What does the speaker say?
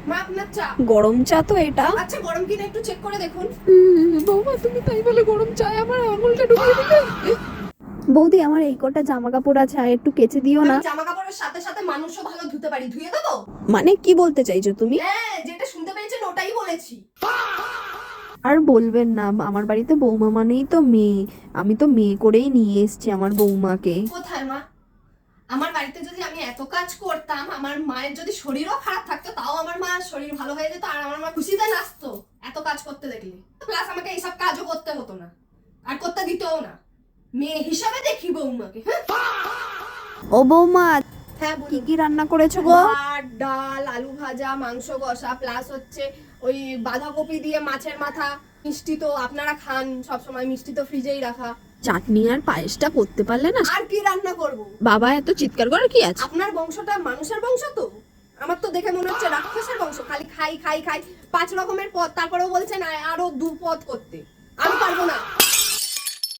মা আপনার চা। গরম চা তো এটা। আচ্ছা গরম কিনা একটু চেক করে দেখুন। বৌমা তুমি তাই বলে গরম চায় আমার আঙুলটা ঢুকিয়ে দিলে। বৌদি আমার এই কটা জামা কাপড় আছে, আর একটু কেচে দিও না। আমি জামা কাপড়ের সাথে সাথে মানুষও ভালো ধুতে পারি, ধুয়ে দেবো? মানে কি বলতে চাইছো তুমি? হ্যাঁ, যেটা শুনতে পেয়েছেন ওটাই বলেছি। আর বলবেন না, আমার বাড়িতে বৌমা মানেই তো মেয়ে। আমি তো মেয়ে করেই নিয়ে এসেছি আমার বৌমাকে। কোথায় মা? আমার বাড়িতে যদি আমি এত কাজ করতাম, আমার মায়ের যদি শরীরও খারাপ থাকতো, তাও আমার মার শরীর ভালো হয়ে যেত আর আমার মা খুশিতে নাচতো এত কাজ করতে দেখলে। প্লাস আমাকে এইসব কাজও করতে হতো না, আর করতে দিতেও না। মেয়ে হিসাবে দেখি বৌমাকে। ও বৌমা, হ্যাঁ কি কি রান্না করেছো গো? ভাত, ডাল, আলু ভাজা, মাংস কষা, প্লাস হচ্ছে ওই বাঁধাকপি দিয়ে মাছের মাথা। মিষ্টি তো আপনারা খান সব সময়, মিষ্টি তো ফ্রিজেই রাখা। চাটনি আর পায়েসটা করতে পারলে না? আর কি রান্না করব? বাবা এত চিৎকার করার কি আছে? আপনার বংশটা মানুষের বংশ তো, আমার তো দেখে মনে হচ্ছে রাক্ষসের বংশ। খালি খাই খাই খাই, 5 রকমের পদ, তারপরেও বলছেন আরো 2 পদ করতে। আমি পারবো না।